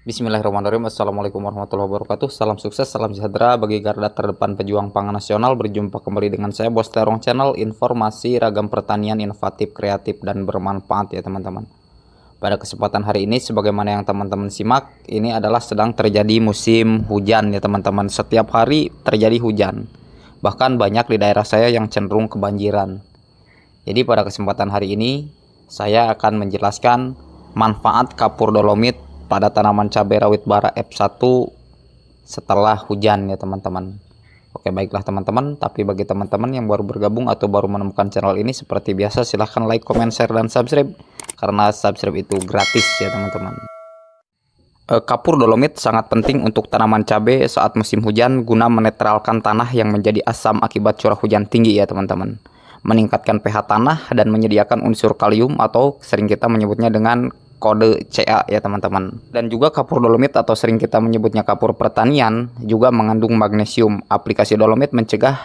Bismillahirrahmanirrahim. Assalamualaikum warahmatullahi wabarakatuh. Salam sukses, salam sejahtera bagi garda terdepan pejuang pangan nasional. Berjumpa kembali dengan saya, Bos Terong Channel. Informasi ragam pertanian inovatif, kreatif, dan bermanfaat ya teman-teman. Pada kesempatan hari ini, sebagaimana yang teman-teman simak, ini adalah sedang terjadi musim hujan ya teman-teman. Setiap hari terjadi hujan. Bahkan banyak di daerah saya yang cenderung kebanjiran. Jadi pada kesempatan hari ini, saya akan menjelaskan manfaat kapur dolomit pada tanaman cabai rawit bara F1 setelah hujan ya teman-teman. Oke, baiklah teman-teman, tapi bagi teman-teman yang baru bergabung atau baru menemukan channel ini, seperti biasa silahkan like, comment, share, dan subscribe, karena subscribe itu gratis ya teman-teman. Kapur dolomit sangat penting untuk tanaman cabai saat musim hujan guna menetralkan tanah yang menjadi asam akibat curah hujan tinggi ya teman-teman, meningkatkan pH tanah dan menyediakan unsur kalium atau sering kita menyebutnya dengan kode Ca ya teman-teman. Dan juga kapur dolomit atau sering kita menyebutnya kapur pertanian juga mengandung magnesium. Aplikasi dolomit mencegah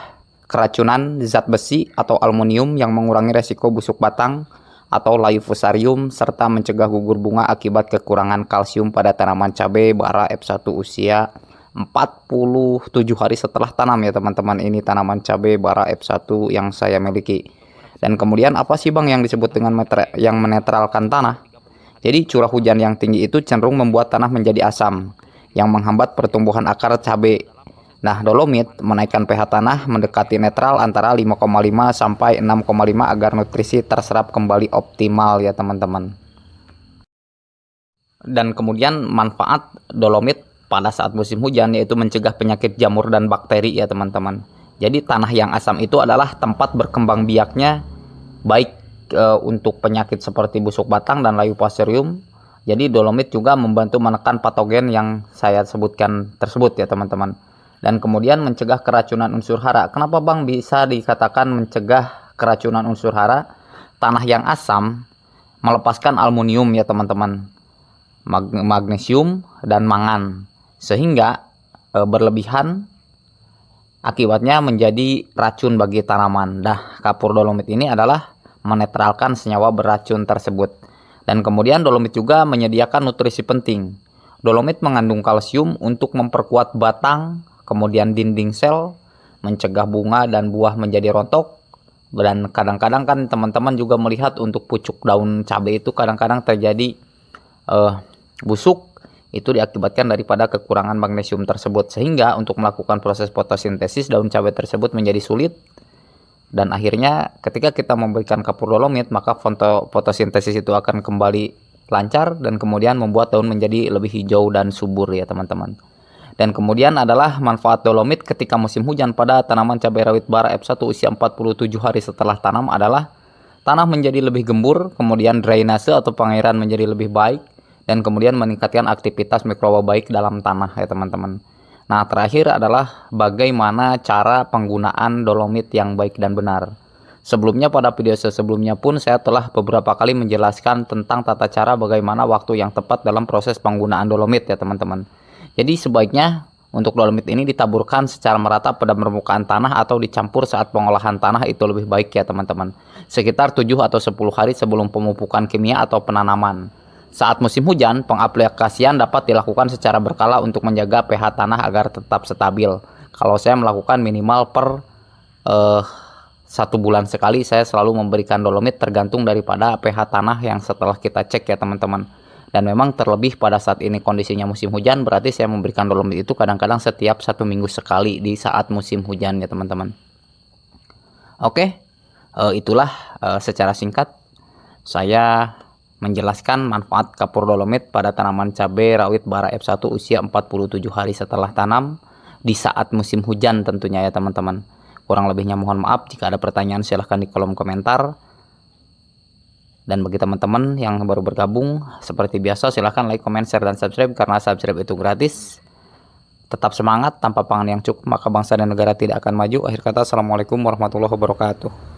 keracunan zat besi atau aluminium yang mengurangi resiko busuk batang atau layu fusarium, serta mencegah gugur bunga akibat kekurangan kalsium pada tanaman cabai bara F1 usia 47 hari setelah tanam ya teman-teman. Ini tanaman cabai bara F1 yang saya miliki. Dan kemudian apa sih Bang yang disebut dengan yang menetralkan tanah? Jadi curah hujan yang tinggi itu cenderung membuat tanah menjadi asam yang menghambat pertumbuhan akar cabai. Nah, dolomit menaikkan pH tanah mendekati netral antara 5,5 sampai 6,5 agar nutrisi terserap kembali optimal ya teman-teman. Dan kemudian manfaat dolomit pada saat musim hujan yaitu mencegah penyakit jamur dan bakteri ya teman-teman. Jadi tanah yang asam itu adalah tempat berkembang biaknya, baik untuk penyakit seperti busuk batang dan layu fusarium. Jadi dolomit juga membantu menekan patogen yang saya sebutkan tersebut ya teman-teman. Dan kemudian mencegah keracunan unsur hara. Kenapa Bang bisa dikatakan mencegah keracunan unsur hara? Tanah yang asam melepaskan aluminium ya teman-teman, magnesium dan mangan, sehingga berlebihan akibatnya menjadi racun bagi tanaman. Nah, kapur dolomit ini adalah menetralkan senyawa beracun tersebut. Dan kemudian dolomit juga menyediakan nutrisi penting. Dolomit mengandung kalsium untuk memperkuat batang, kemudian dinding sel, mencegah bunga dan buah menjadi rontok. Dan kadang-kadang kan teman-teman juga melihat untuk pucuk daun cabai itu kadang-kadang terjadi busuk. Itu diakibatkan daripada kekurangan magnesium tersebut, sehingga untuk melakukan proses fotosintesis daun cabai tersebut menjadi sulit. Dan akhirnya ketika kita memberikan kapur dolomit, maka fotosintesis itu akan kembali lancar dan kemudian membuat daun menjadi lebih hijau dan subur ya teman-teman. Dan kemudian adalah manfaat dolomit ketika musim hujan pada tanaman cabai rawit bara F1 usia 47 hari setelah tanam adalah tanah menjadi lebih gembur, kemudian drainase atau pengairan menjadi lebih baik, dan kemudian meningkatkan aktivitas mikroba baik dalam tanah ya teman-teman. Nah, terakhir adalah bagaimana cara penggunaan dolomit yang baik dan benar. Sebelumnya pada video sebelumnya pun saya telah beberapa kali menjelaskan tentang tata cara bagaimana waktu yang tepat dalam proses penggunaan dolomit ya teman-teman. Jadi sebaiknya untuk dolomit ini ditaburkan secara merata pada permukaan tanah atau dicampur saat pengolahan tanah, itu lebih baik ya teman-teman. Sekitar 7 atau 10 hari sebelum pemupukan kimia atau penanaman. Saat musim hujan, pengaplikasian dapat dilakukan secara berkala untuk menjaga pH tanah agar tetap stabil. Kalau saya melakukan minimal per 1 bulan sekali, saya selalu memberikan dolomit tergantung daripada pH tanah yang setelah kita cek ya teman-teman. Dan memang terlebih pada saat ini kondisinya musim hujan, berarti saya memberikan dolomit itu kadang-kadang setiap 1 minggu sekali di saat musim hujan ya teman-teman. Oke, itulah secara singkat saya menjelaskan manfaat kapur dolomit pada tanaman cabai rawit bara F1 usia 47 hari setelah tanam di saat musim hujan tentunya ya teman-teman. Kurang lebihnya mohon maaf. Jika ada pertanyaan silahkan di kolom komentar. Dan bagi teman-teman yang baru bergabung, seperti biasa silahkan like, comment, share, dan subscribe, karena subscribe itu gratis. Tetap semangat, tanpa pangan yang cukup maka bangsa dan negara tidak akan maju. Akhir kata, assalamualaikum warahmatullahi wabarakatuh.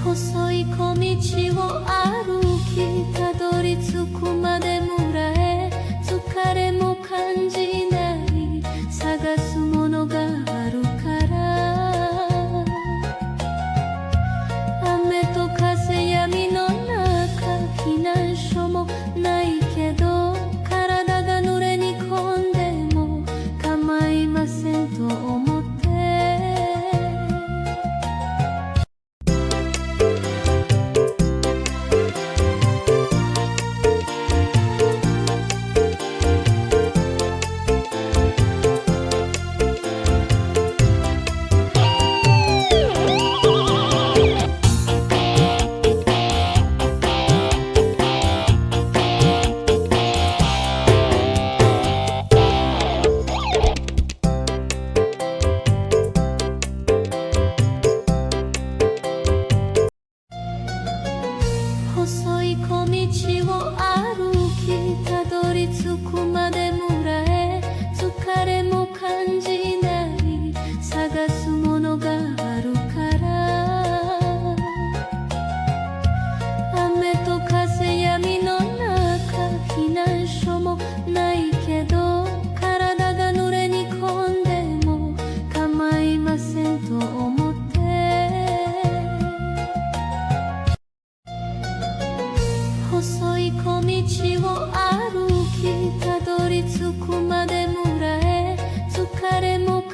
細い小道を歩きたどり着くまで村へ疲れも感じない探すものがあるから雨と風闇の中避難所もないけど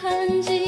感じ